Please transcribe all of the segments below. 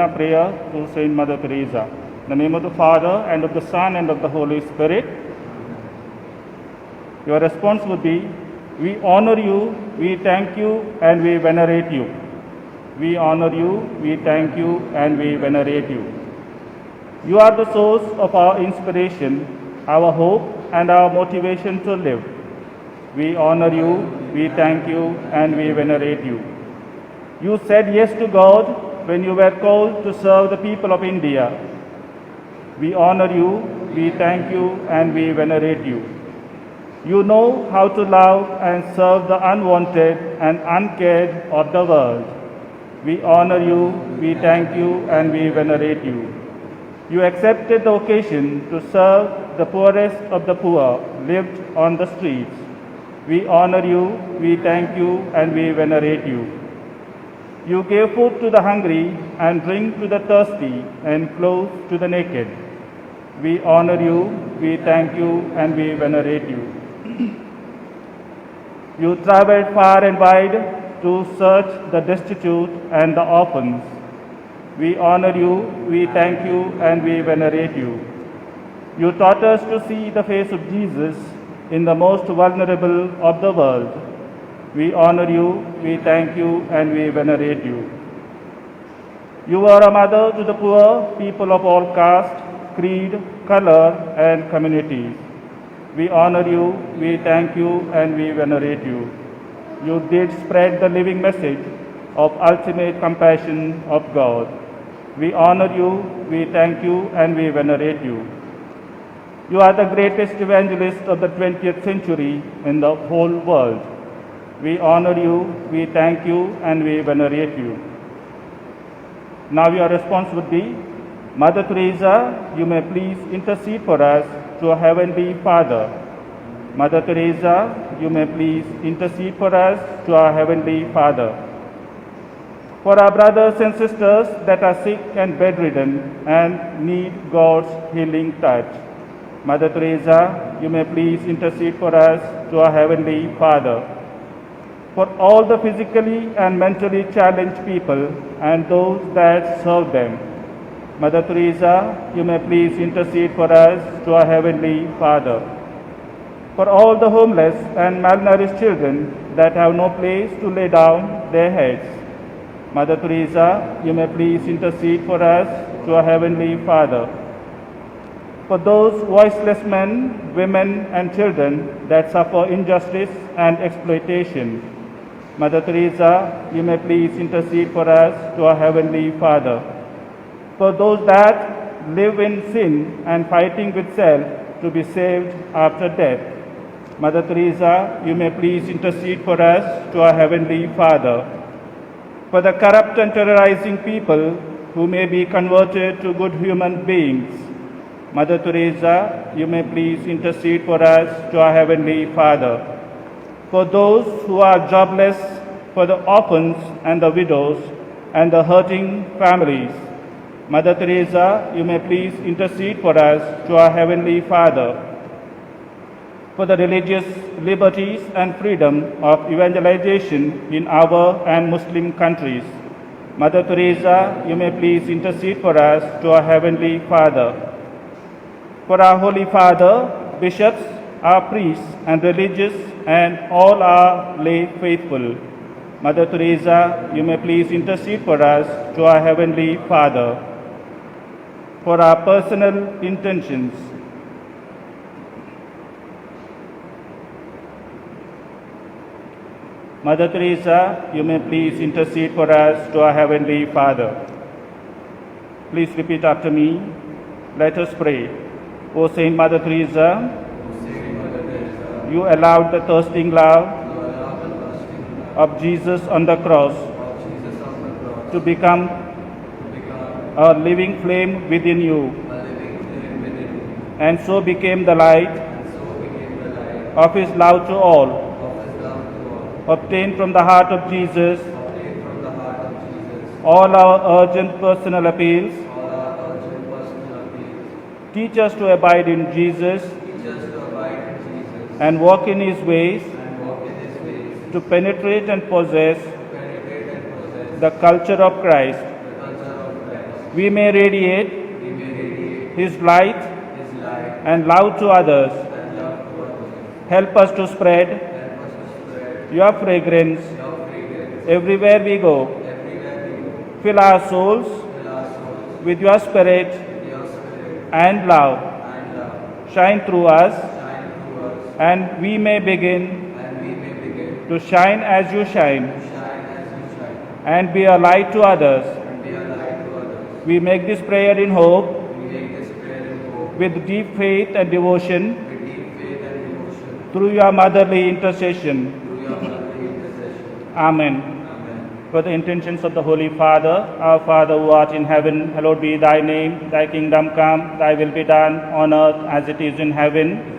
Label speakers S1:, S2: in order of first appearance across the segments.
S1: our prayer to Saint Mother Teresa. In the name of the Father, and of the Son, and of the Holy Spirit. Your response would be, we honor you, we thank you, and we venerate you. We honor you, we thank you, and we venerate you. You are the source of our inspiration, our hope, and our motivation to live. We honor you, we thank you, and we venerate you. You said yes to God when you were called to serve the people of India. We honor you, we thank you, and we venerate you. You know how to love and serve the unwanted and uncared of the world. We honor you, we thank you, and we venerate you. You accepted the occasion to serve the poorest of the poor lived on the streets. We honor you, we thank you, and we venerate you. You gave food to the hungry and drink to the thirsty and clothes to the naked. We honor you, we thank you, and we venerate you. You traveled far and wide to search the destitute and the orphans. We honor you, we thank you, and we venerate you. You taught us to see the face of Jesus in the most vulnerable of the world. We honor you, we thank you, and we venerate you. You are a mother to the poor people of all caste, creed, color, and communities. We honor you, we thank you, and we venerate you. You did spread the living message of ultimate compassion of God. We honor you, we thank you, and we venerate you. You are the greatest evangelist of the 20th century in the whole world. We honor you, we thank you, and we venerate you. Now your response would be, Mother Teresa, you may please intercede for us to our Heavenly Father. Mother Teresa, you may please intercede for us to our Heavenly Father. For our brothers and sisters that are sick and bedridden and need God's healing touch. Mother Teresa, you may please intercede for us to our Heavenly Father. For all the physically and mentally challenged people and those that serve them. Mother Teresa, you may please intercede for us to our Heavenly Father. For all the homeless and malnourished children that have no place to lay down their heads. Mother Teresa, you may please intercede for us to our Heavenly Father. For those voiceless men, women, and children that suffer injustice and exploitation. Mother Teresa, you may please intercede for us to our Heavenly Father. For those that live in sin and fighting with self to be saved after death. Mother Teresa, you may please intercede for us to our Heavenly Father. For the corrupt and terrorizing people who may be converted to good human beings. Mother Teresa, you may please intercede for us to our Heavenly Father. For those who are jobless, for the orphans and the widows and the hurting families. Mother Teresa, you may please intercede for us to our Heavenly Father. For the religious liberties and freedom of evangelization in our and Muslim countries. Mother Teresa, you may please intercede for us to our Heavenly Father. For our Holy Father, bishops, our priests and religious and all our lay faithful. Mother Teresa, you may please intercede for us to our Heavenly Father. For our personal intentions. Mother Teresa, you may please intercede for us to our Heavenly Father. Please repeat after me. Let us pray. O Saint Mother Teresa, you allowed the thirsting love of Jesus on the cross to become a living flame within you, and so became the light of His love to all. Obtained from the heart of Jesus all our urgent personal appeals. Teach us to abide in Jesus and walk in His ways, to penetrate and possess the culture of Christ. we may radiate His light and love to others. Help us to spread your fragrance everywhere we go. Fill our souls with your spirit and love. Shine through us, and we may begin to shine as you shine and be a light to others. We make this prayer in hope, with deep faith and devotion, through your motherly intercession. Amen. For the intentions of the Holy Father, our Father who art in heaven, hallowed be thy name. Thy kingdom come, thy will be done on earth as it is in heaven.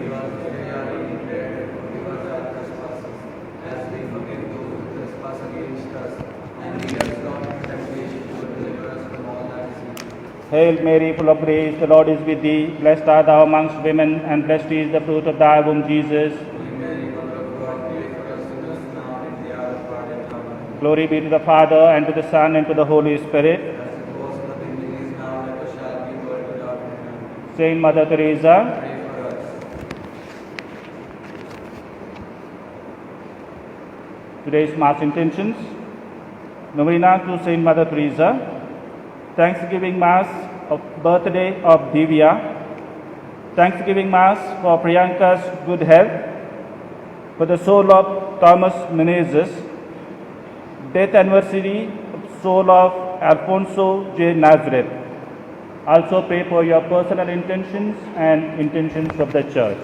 S1: Hail Mary, full of grace, the Lord is with thee. Blessed art thou amongst women, and blessed is the fruit of thy womb, Jesus. Glory be to the Father, and to the Son, and to the Holy Spirit. Saint Mother Teresa, today's Mass intentions. Novena to Saint Mother Teresa. Thanksgiving Mass of birthday of Divya. Thanksgiving Mass for Priyanka's good health. For the soul of Thomas Menezes. Death anniversary of soul of Alfonso J. Nazareth. Also pray for your personal intentions and intentions of the Church.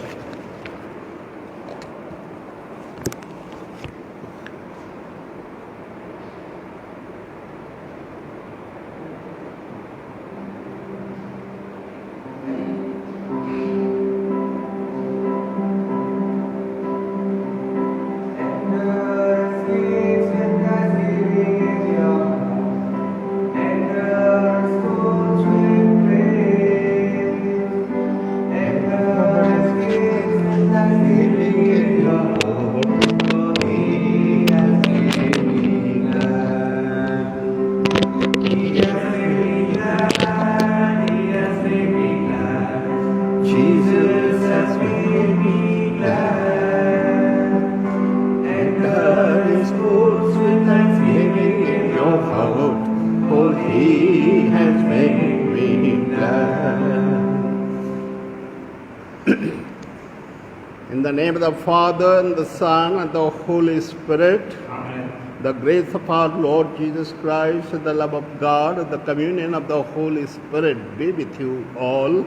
S2: In the name of the Father, and the Son, and the Holy Spirit.
S1: Amen.
S2: The grace of our Lord Jesus Christ, and the love of God, and the communion of the Holy Spirit be with you all.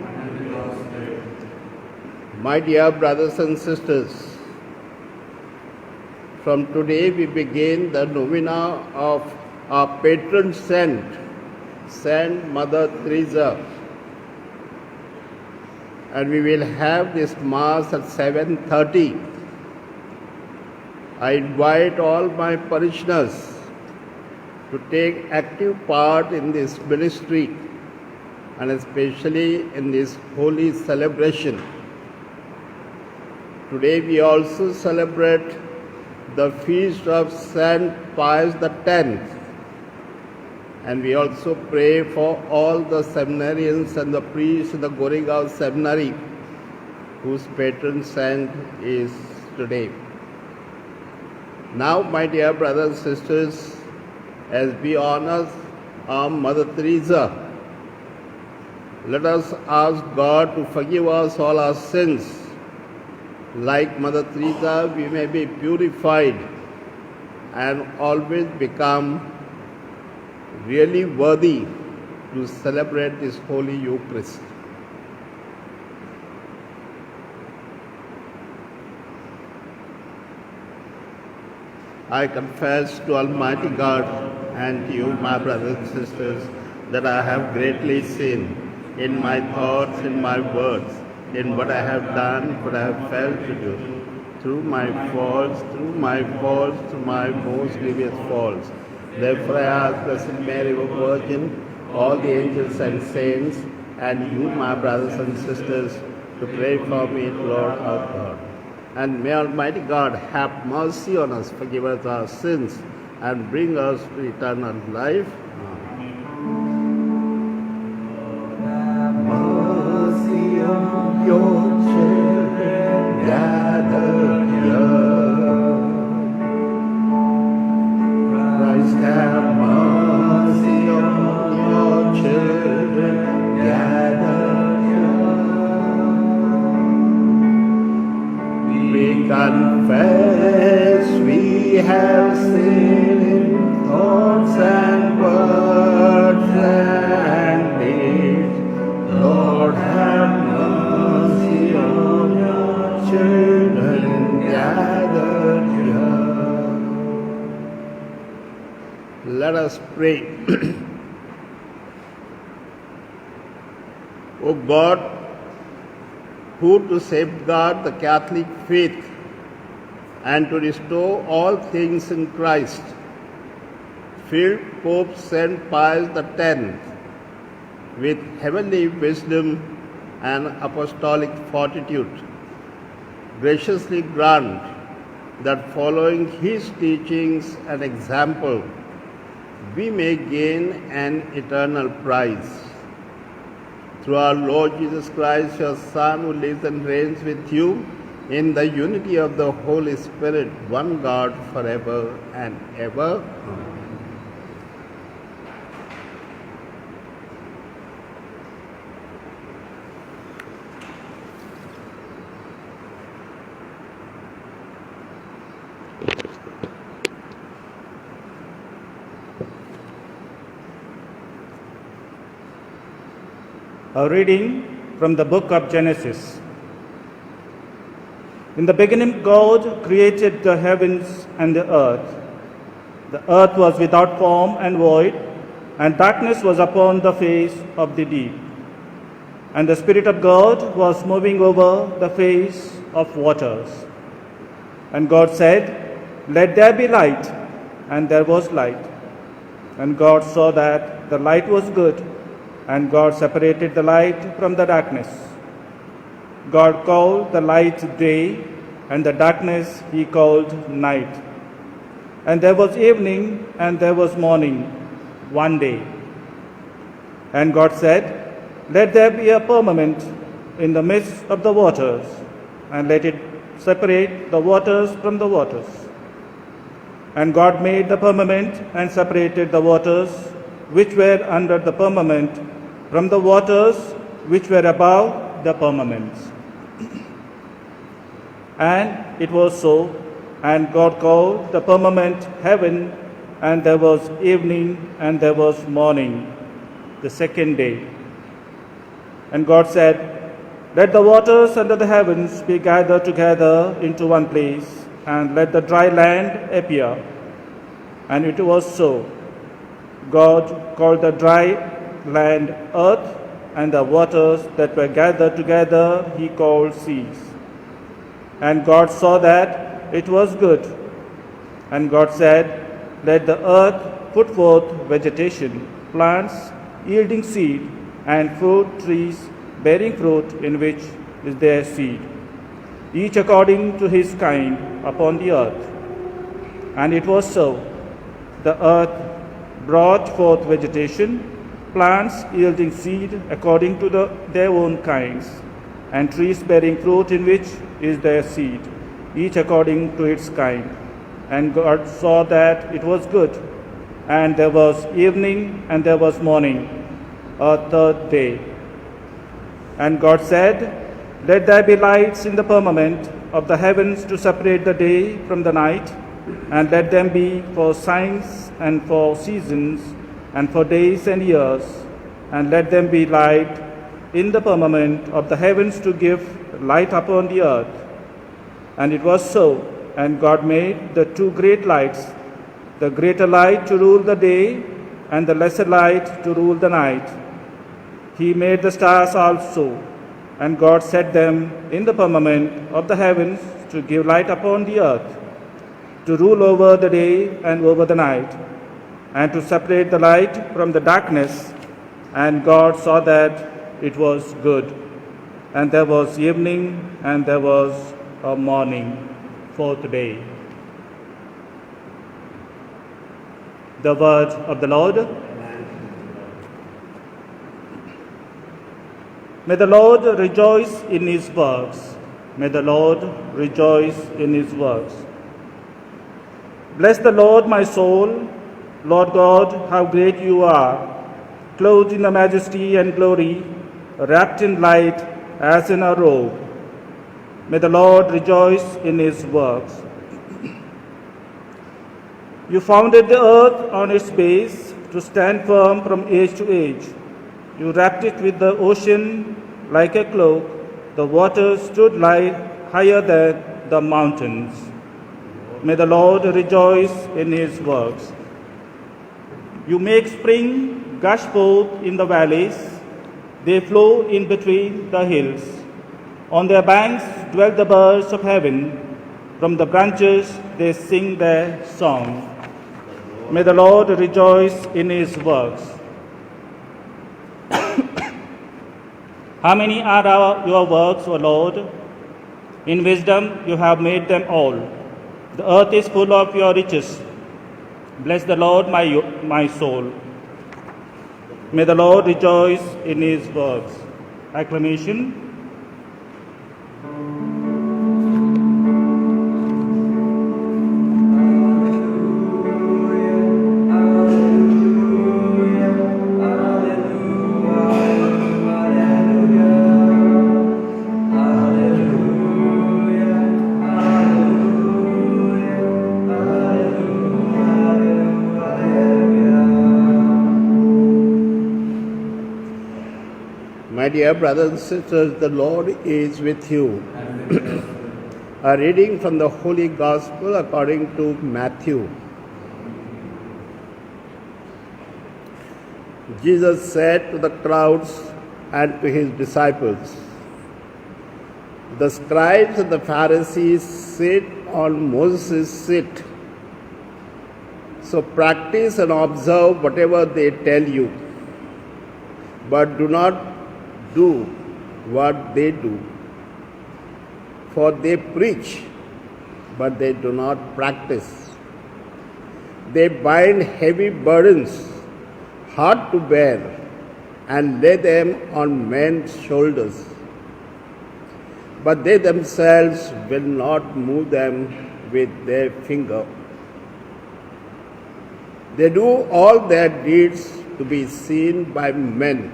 S2: My dear brothers and sisters, from today we begin the novena of our patron saint, Saint Mother Teresa. And we will have this Mass at 7:30. I invite all my parishioners to take active part in this ministry and especially in this holy celebration. Today we also celebrate the feast of Saint Pius X. And we also pray for all the seminarians and the priests in the Goregaon Seminary, whose patron saint is today. Now, my dear brothers and sisters, as we honor our Mother Teresa, let us ask God to forgive us all our sins. Like Mother Teresa, we may be purified and always become really worthy to celebrate this Holy Eucharist. I confess to Almighty God and to you, my brothers and sisters, that I have greatly sinned in my thoughts, in my words, in what I have done, what I have failed to do, through my faults, through my most grievous faults. Therefore I ask Blessed Mary, O Virgin, all the angels and saints, and you, my brothers and sisters, to pray for me, Lord our God. And may Almighty God have mercy on us, forgive us our sins, and bring us to eternal life. Amen. Let us pray. O God, who to safeguard the Catholic faith and to restore all things in Christ, filled Pope St. Pius X with heavenly wisdom and apostolic fortitude, graciously grant that following his teachings and example, we may gain an eternal prize. Through our Lord Jesus Christ, your Son, who lives and reigns with you in the unity of the Holy Spirit, one God, forever and ever.
S1: A reading from the book of Genesis. In the beginning, God created the heavens and the earth. The earth was without form and void, and darkness was upon the face of the deep. And the Spirit of God was moving over the face of waters. And God said, "Let there be light," and there was light. And God saw that the light was good, and God separated the light from the darkness. God called the light day, and the darkness he called night. And there was evening, and there was morning, one day. And God said, "Let there be a firmament in the midst of the waters, and let it separate the waters from the waters." And God made the firmament and separated the waters which were under the firmament from the waters which were above the firmament. And it was so, and God called the firmament heaven, and there was evening, and there was morning, the second day. And God said, "Let the waters under the heavens be gathered together into one place, and let the dry land appear." And it was so. God called the dry land earth, and the waters that were gathered together he called seas. And God saw that it was good. And God said, "Let the earth put forth vegetation, plants yielding seed, and fruit trees bearing fruit in which is their seed, each according to his kind upon the earth." And it was so. The earth brought forth vegetation, plants yielding seed according to their own kinds, and trees bearing fruit in which is their seed, each according to its kind. And God saw that it was good. And there was evening, and there was morning, a third day. And God said, "Let there be lights in the firmament of the heavens to separate the day from the night, and let them be for signs and for seasons, and for days and years, and let them be light in the firmament of the heavens to give light upon the earth." And it was so. And God made the two great lights, the greater light to rule the day, and the lesser light to rule the night. He made the stars also, and God set them in the firmament of the heavens to give light upon the earth, to rule over the day and over the night, and to separate the light from the darkness. And God saw that it was good. And there was evening, and there was a morning, fourth day. The word of the Lord. May the Lord rejoice in his works. May the Lord rejoice in his works. Bless the Lord, my soul. Lord God, how great you are, clothed in the majesty and glory, wrapped in light as in a robe. May the Lord rejoice in his works. You founded the earth on its base to stand firm from age to age. You wrapped it with the ocean like a cloak. The waters stood higher than the mountains. May the Lord rejoice in his works. You make spring gush forth in the valleys. They flow in between the hills. On their banks dwell the birds of heaven. From the branches they sing their song. May the Lord rejoice in his works. How many are your works, O Lord? In wisdom you have made them all. The earth is full of your riches. Bless the Lord, my soul. May the Lord rejoice in his works. Acclamation.
S2: My dear brothers and sisters, the Lord is with you. A reading from the Holy Gospel according to Matthew. Jesus said to the crowds and to his disciples, "The scribes and the Pharisees sit on Moses' seat. So practice and observe whatever they tell you, but do not do what they do. For they preach, but they do not practice. They bind heavy burdens, hard to bear, and lay them on men's shoulders. But they themselves will not move them with their finger. They do all their deeds to be seen by men.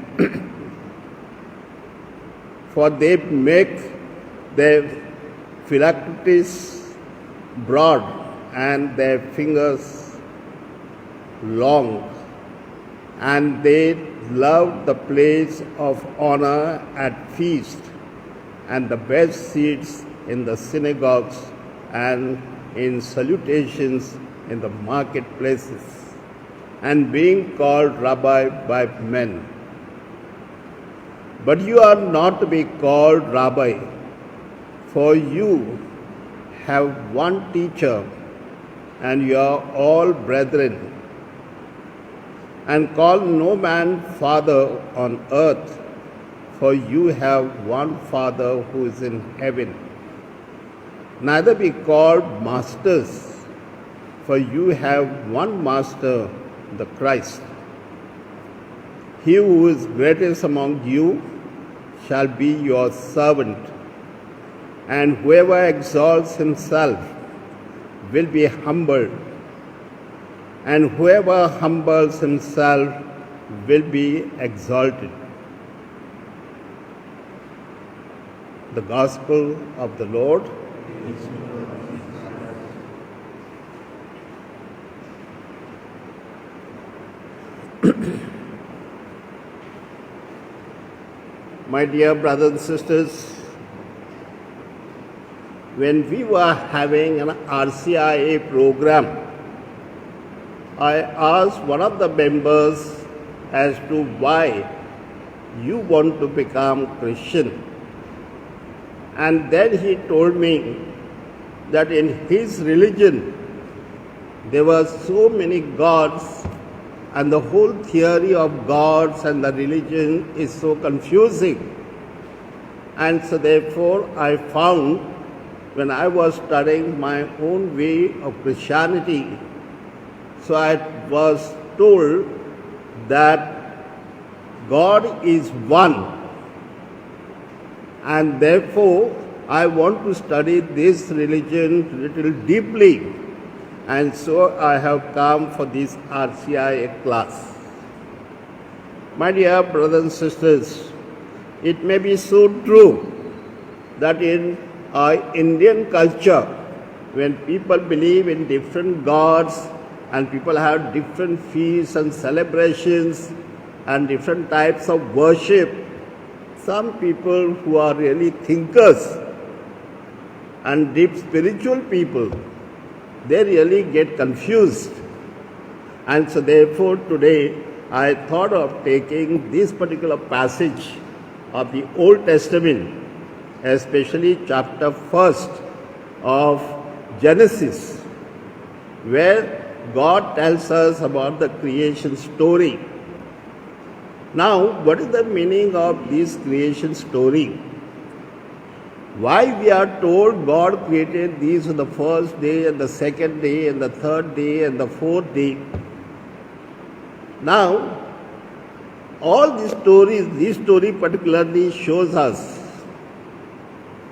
S2: For they make their phylacteries broad and their fingers long, and they love the place of honor at feast and the best seats in the synagogues and in salutations in the marketplaces, and being called Rabbi by men. But you are not to be called Rabbi, for you have one teacher, and you are all brethren. And call no man Father on earth, for you have one Father who is in heaven. Neither be called masters, for you have one Master, the Christ. He who is greatest among you shall be your servant, and whoever exalts himself will be humbled, and whoever humbles himself will be exalted. The Gospel of the Lord. My dear brothers and sisters, when we were having an RCIA program, I asked one of the members as to why you want to become Christian. And then he told me that in his religion there were so many gods, and the whole theory of gods and the religion is so confusing. And so therefore I found, when I was studying my own way of Christianity, so I was told that God is one, and therefore I want to study this religion little deeply, and so I have come for this RCIA class. My dear brothers and sisters, it may be so true that in our Indian culture, when people believe in different gods and people have different feasts and celebrations and different types of worship, some people who are really thinkers and deep spiritual people, they really get confused. And so therefore today I thought of taking this particular passage of the Old Testament, especially chapter 1st of Genesis, where God tells us about the creation story. Now, what is the meaning of this creation story? Why we are told God created these on the first day and the second day and the third day and the fourth day? Now, all these stories, this story particularly shows us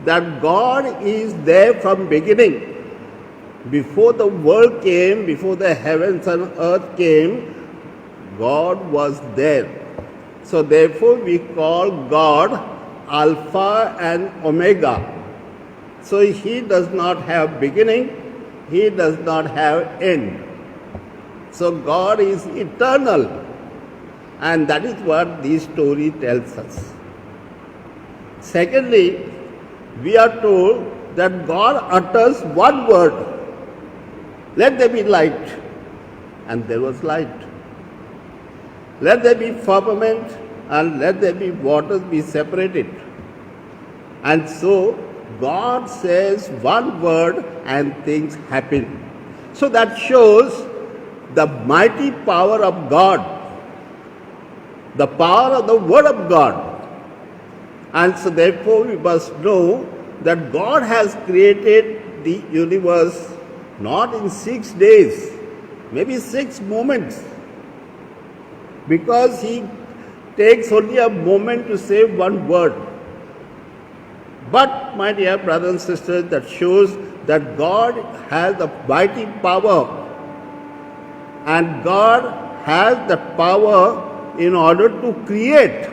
S2: that God is there from beginning. Before the world came, before the heavens and earth came, God was there. So therefore we call God Alpha and Omega. So He does not have beginning, He does not have end. So God is eternal, and that is what this story tells us. Secondly, we are told that God utters one word, let there be light, and there was light. Let there be firmament, and let there be waters be separated. And so God says one word and things happen. So that shows the mighty power of God, the power of the word of God. And so therefore we must know that God has created the universe not in 6 days, maybe 6 moments, because He takes only a moment to say one word. But, my dear brothers and sisters, that shows that God has the mighty power, and God has the power in order to create.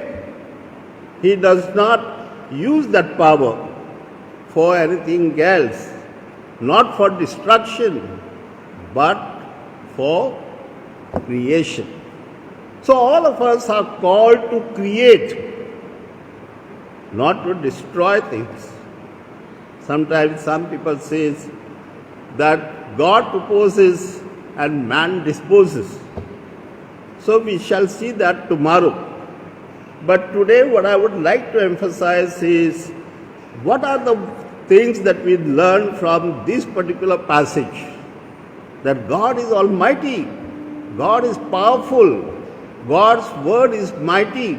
S2: He does not use that power for anything else, not for destruction, but for creation. So all of us are called to create, not to destroy things. Sometimes some people say that God proposes and man disposes. So we shall see that tomorrow. But today what I would like to emphasize is, what are the things that we learn from this particular passage? That God is almighty, God is powerful, God's word is mighty,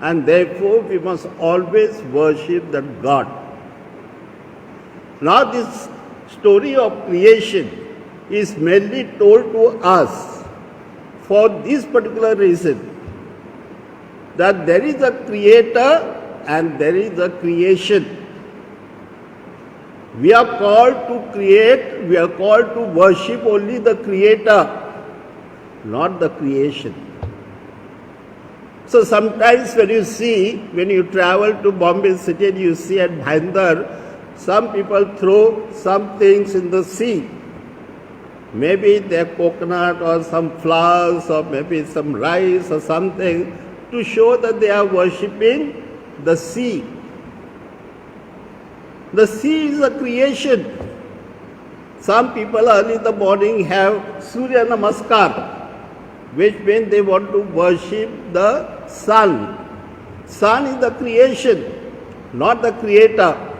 S2: and therefore we must always worship that God. Now this story of creation is mainly told to us for this particular reason, that there is a creator and there is a creation. We are called to create, we are called to worship only the creator, not the creation. So sometimes when you travel to Bombay city and you see at Bhayandar, some people throw some things in the sea. Maybe they're coconut or some flowers or maybe some rice or something, to show that they are worshipping the sea. The sea is a creation. Some people early in the morning have Surya Namaskar, which means they want to worship the sun. Sun is the creation, not the creator.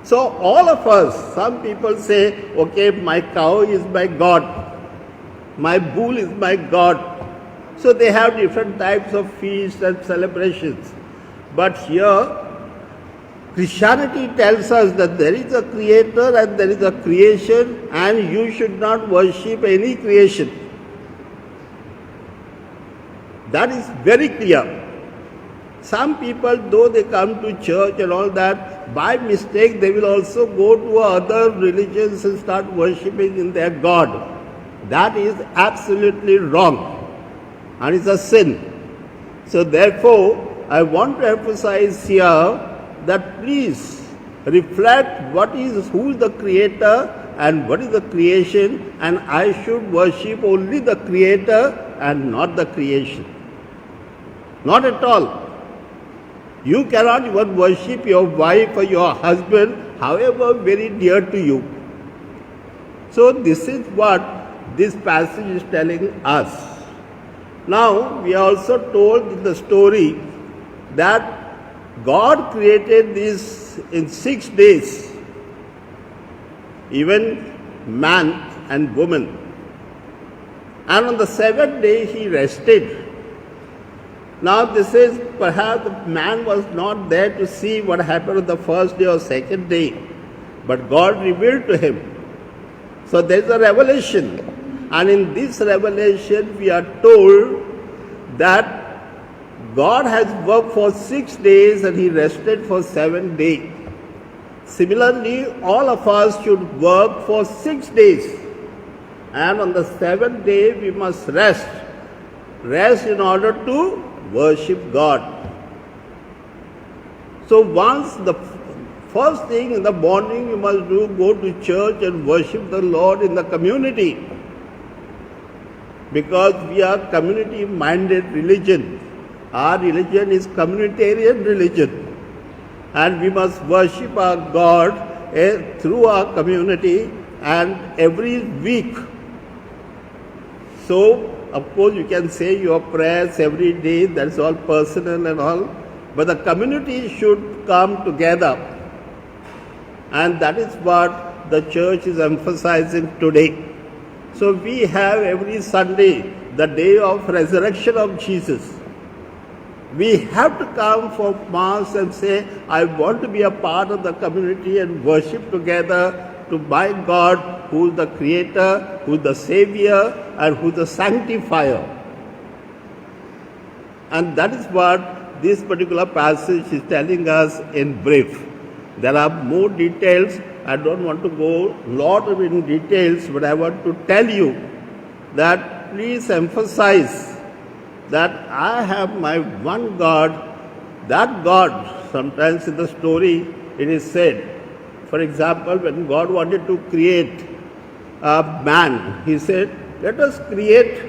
S2: So all of us, some people say, okay, my cow is my God, my bull is my God. So they have different types of feasts and celebrations. But here, Christianity tells us that there is a creator and there is a creation, and you should not worship any creation. That is very clear. Some people, though they come to church and all that, by mistake they will also go to other religions and start worshipping in their God. That is absolutely wrong, and it's a sin. So therefore, I want to emphasize here that please reflect who is the creator and what is the creation, and I should worship only the creator and not the creation. Not at all. You cannot even worship your wife or your husband, however very dear to you. So this is what this passage is telling us. Now, we are also told in the story that God created this in 6 days, even man and woman. And on the 7th day, he rested. Now, this is perhaps man was not there to see what happened on the first day or second day, but God revealed to him. So, there is a revelation. And in this revelation, we are told that God has worked for 6 days and he rested for 7 days. Similarly, all of us should work for 6 days. And on the 7th day, we must rest. Rest in order to worship God. So once the first thing in the morning you must do, go to church and worship the Lord in the community. Because we are community-minded religion. Our religion is communitarian religion. And we must worship our God through our community and every week. So, of course, you can say your prayers every day, that's all personal and all. But the community should come together. And that is what the church is emphasizing today. So we have every Sunday the day of resurrection of Jesus. We have to come for Mass and say, I want to be a part of the community and worship together to my God, who is the Creator, who is the Savior, and who is the Sanctifier. And that is what this particular passage is telling us in brief. There are more details. I don't want to go a lot in details, but I want to tell you that please emphasize that I have my one God. That God, sometimes in the story it is said, for example, when God wanted to create a man, he said, let us create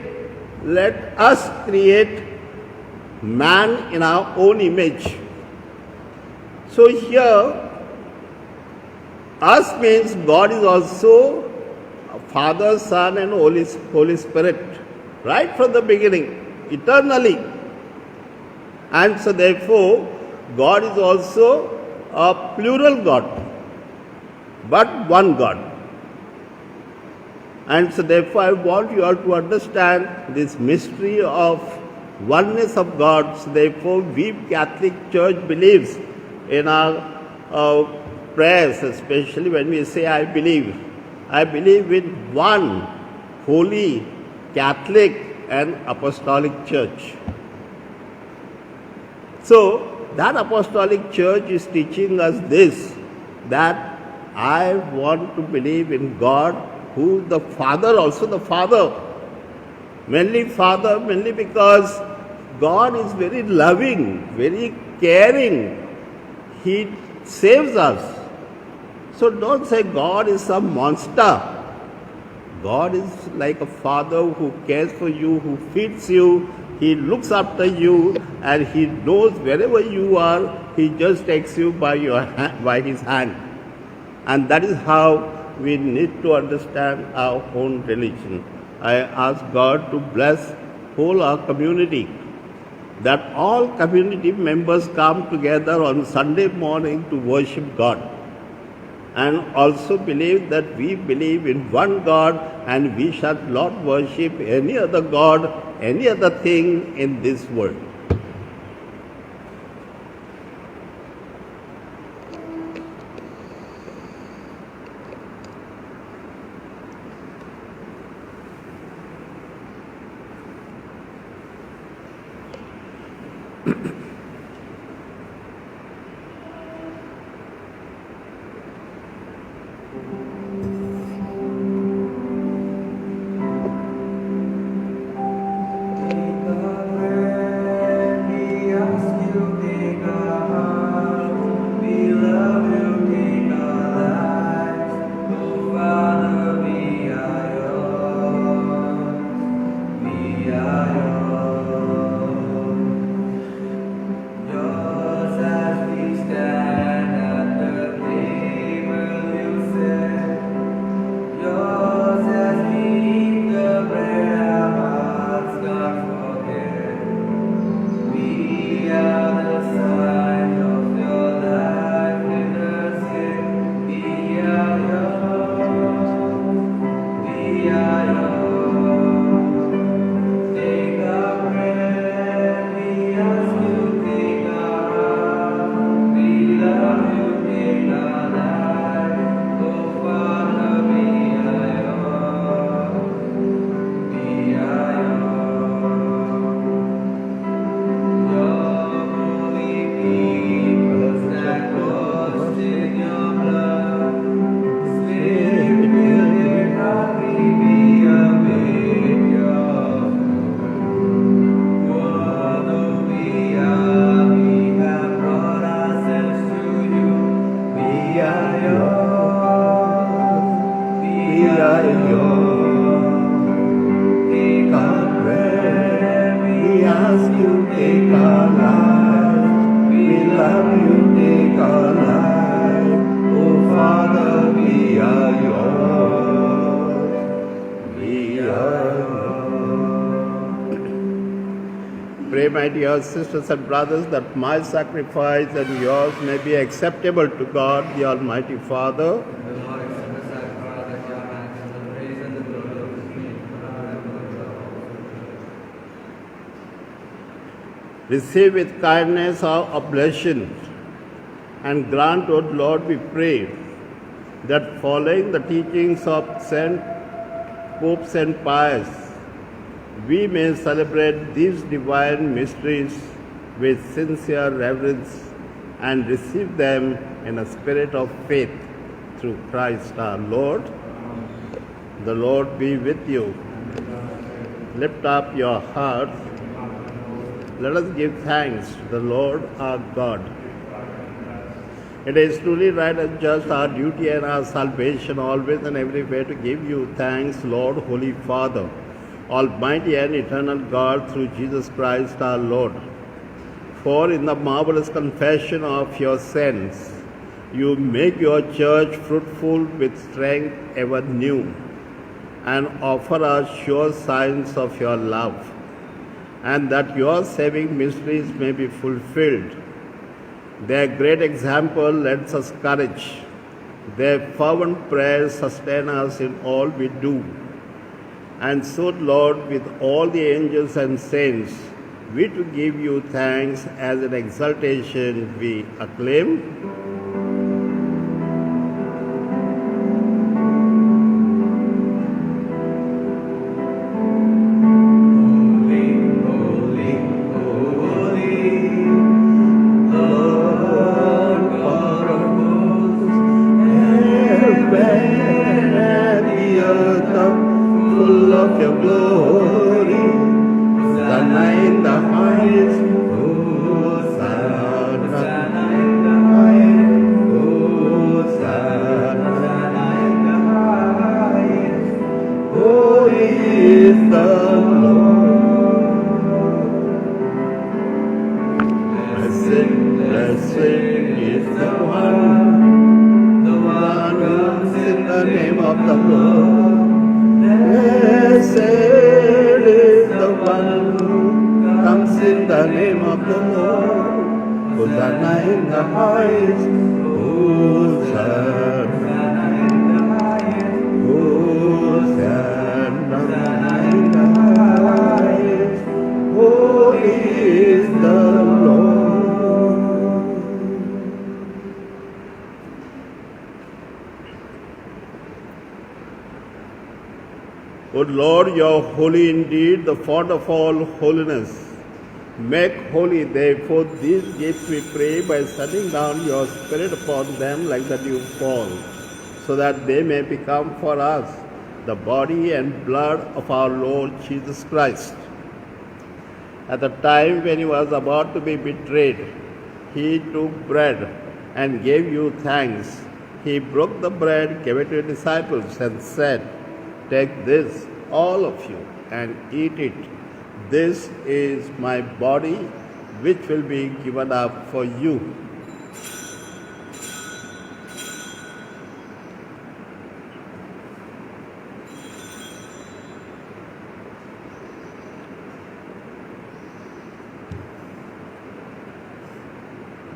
S2: man in our own image. So here, us means God is also Father, Son and Holy Spirit, right from the beginning, eternally. And so therefore, God is also a plural God, but one God. And so therefore, I want you all to understand this mystery of oneness of God. So therefore, we Catholic Church believes in our prayers, especially when we say, I believe in one holy, Catholic and Apostolic Church. So, that Apostolic Church is teaching us this, that I want to believe in God, who is the Father, also the Father. Mainly because God is very loving, very caring. He saves us. So don't say God is some monster. God is like a father who cares for you, who feeds you, he looks after you, and he knows wherever you are, he just takes you by his hand. And that is how we need to understand our own religion. I ask God to bless whole our community, that all community members come together on Sunday morning to worship God. And also believe that we believe in one God and we shall not worship any other God, any other thing in this world.
S3: love you, take our life. Oh Father, we are yours. We are yours.
S2: Pray, my dear sisters and brothers, that my sacrifice and yours may be acceptable to God, the Almighty Father. Receive with kindness our oblations, and grant, O Lord, we pray, that following the teachings of Saint Pope Saint Pius, we may celebrate these divine mysteries with sincere reverence and receive them in a spirit of faith through Christ our Lord. The Lord be with you. Lift up your hearts. Let us give thanks to the Lord our God. It is truly right and just, our duty and our salvation, always and everywhere, to give you thanks, Lord, Holy Father, Almighty and eternal God, through Jesus Christ our Lord. For in the marvelous confession of your sins, you make your church fruitful with strength ever new, and offer us sure signs of your love, and that your saving mysteries may be fulfilled. Their great example lends us courage. Their fervent prayers sustain us in all we do. And so, Lord, with all the angels and saints, we to give you thanks as an exaltation we acclaim. O Lord, you are holy indeed, the fount of all holiness. Make holy, therefore, these gifts, we pray, by sending down your Spirit upon them like the dew fall, so that they may become for us the body and blood of our Lord Jesus Christ. At the time when he was about to be betrayed, he took bread and gave you thanks. He broke the bread, gave it to his disciples, and said, "Take this, all of you, and eat it. This is my body, which will be given up for you."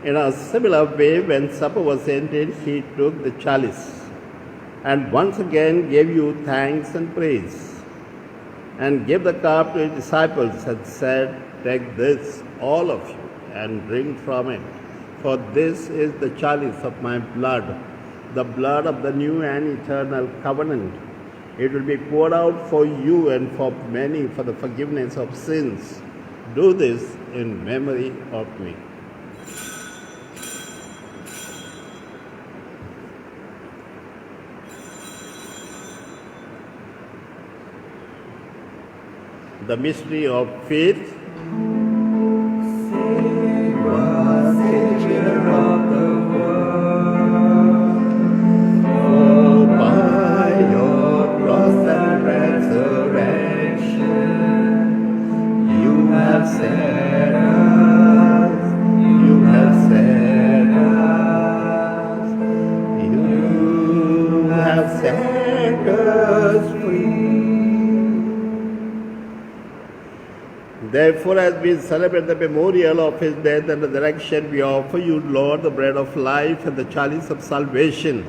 S2: In a similar way, when supper was ended, he took the chalice and once again gave you thanks and praise, and gave the cup to his disciples and said, "Take this, all of you, and drink from it. For this is the chalice of my blood, the blood of the new and eternal covenant. It will be poured out for you and for many for the forgiveness of sins. Do this in memory of me." The mystery of faith.
S3: Save us, Savior of the world, for by your cross and resurrection, you have set us, you have set
S2: Therefore, as we celebrate the memorial of his death and resurrection, we offer you, Lord, the bread of life and the chalice of salvation,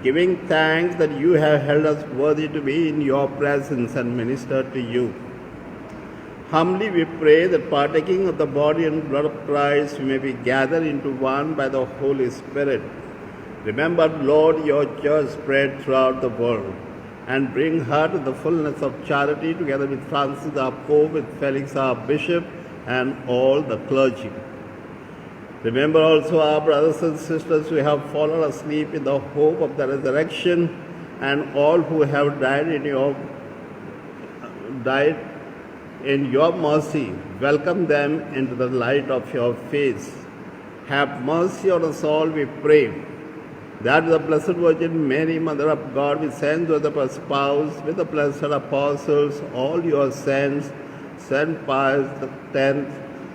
S2: giving thanks that you have held us worthy to be in your presence and minister to you. Humbly we pray that partaking of the body and blood of Christ, we may be gathered into one by the Holy Spirit. Remember, Lord, your church spread throughout the world, and bring her to the fullness of charity, together with Francis our Pope, with Felix our Bishop, and all the clergy. Remember also our brothers and sisters who have fallen asleep in the hope of the resurrection, and all who have died in your mercy. Welcome them into the light of your face. Have mercy on us all, we pray, that the Blessed Virgin Mary, Mother of God, we send to the espoused with the blessed apostles, all your saints, Saint Pius X,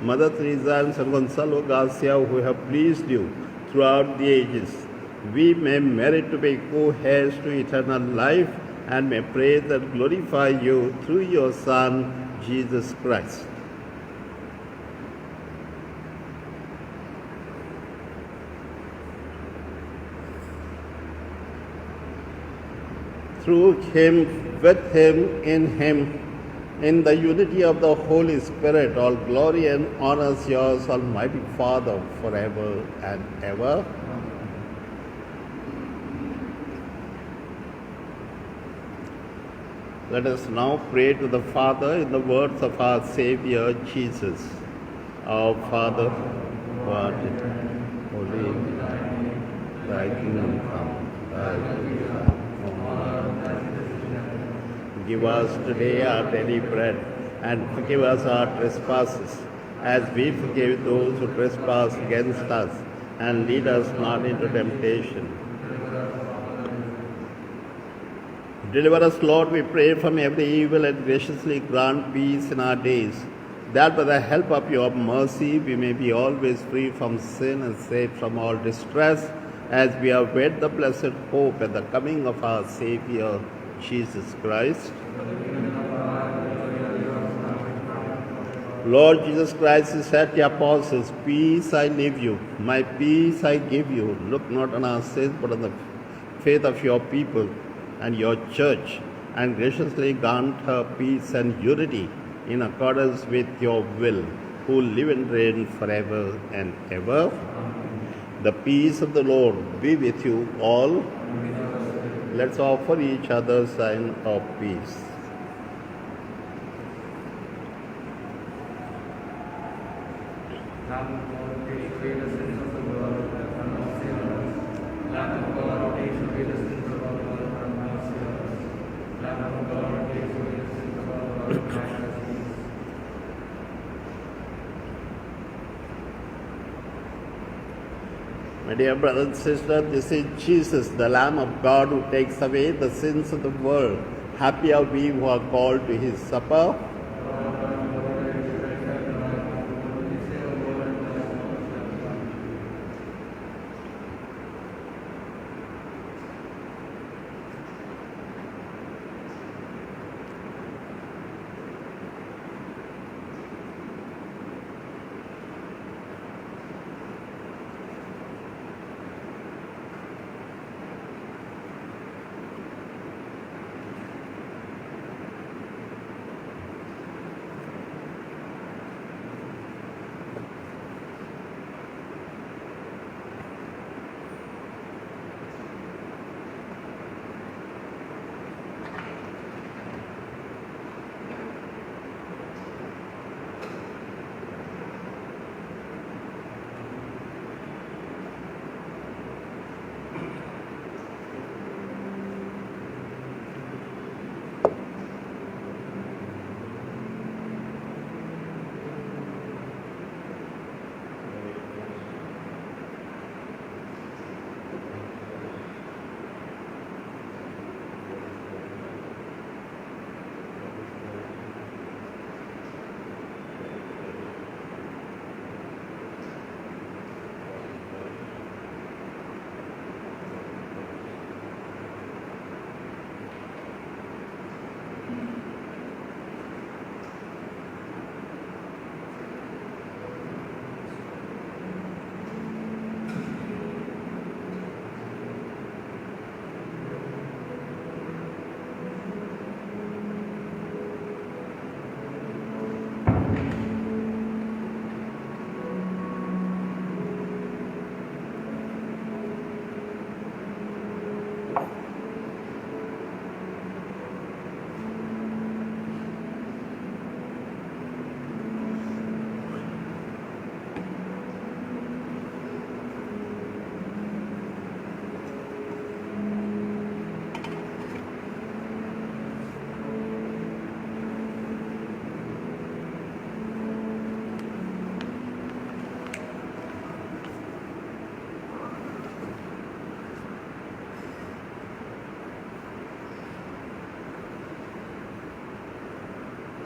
S2: Mother Teresa, and Saint Gonzalo Garcia, who have pleased you throughout the ages. We may merit to be co-heirs to eternal life, and may praise and glorify you through your Son, Jesus Christ. Through him, with him, in the unity of the Holy Spirit, all glory and honor is yours, Almighty Father, forever and ever. Let us now pray to the Father in the words of our Savior Jesus. Our Father, who art in heaven, holy be thy name. Thy kingdom come, thy will be done. Give us today our daily bread, and forgive us our trespasses, as we forgive those who trespass against us, and lead us not into temptation. Deliver us, Lord, we pray, from every evil, and graciously grant peace in our days, that by the help of your mercy we may be always free from sin and safe from all distress, as we await the blessed hope and the coming of our Savior, Jesus Christ. Lord Jesus Christ, you said to the apostles, peace I leave you, my peace I give you. Look not on our sins, but on the faith of your people and your church, and graciously grant her peace and unity in accordance with your will, who live and reign forever and ever. The peace of the Lord be with you all. Let's offer each other a sign of peace.
S3: Lamb of God, take away the sins of the world, have mercy on us. Lamb of God, take away the sins of the world, have mercy on us. Lamb of God, take away the sins of the world, have mercy on us.
S2: My dear brothers and sisters, this is Jesus, the Lamb of God, who takes away the sins of the world. Happy are we who are called to his supper.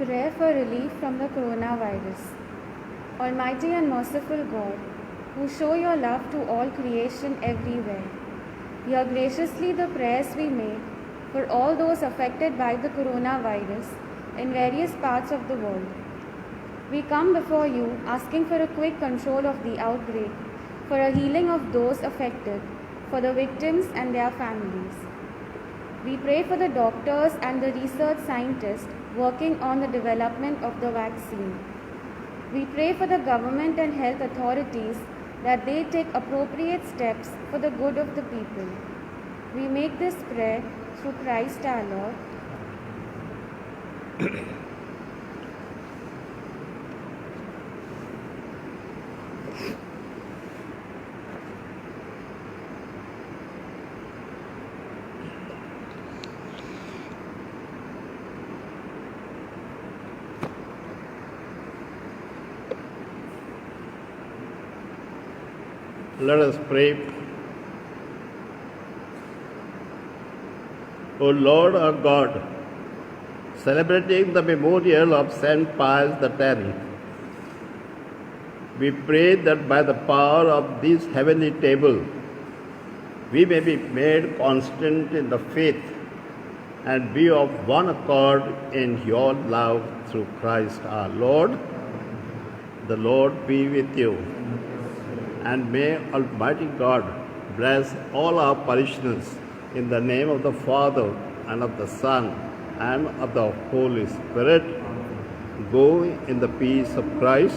S4: Prayer for relief from the coronavirus. Almighty and merciful God, who show your love to all creation everywhere, hear graciously the prayers we make for all those affected by the coronavirus in various parts of the world. We come before you asking for a quick control of the outbreak, for a healing of those affected, for the victims and their families. We pray for the doctors and the research scientists working on the development of the vaccine. We pray for the government and health authorities that they take appropriate steps for the good of the people. We make this prayer through Christ our Lord.
S2: Let us pray. O Lord our God, celebrating the memorial of Saint Pius X, we pray that by the power of this heavenly table, we may be made constant in the faith and be of one accord in your love through Christ our Lord. The Lord be with you. And may Almighty God bless all our parishioners in the name of the Father and of the Son and of the Holy Spirit. Go in the peace of Christ.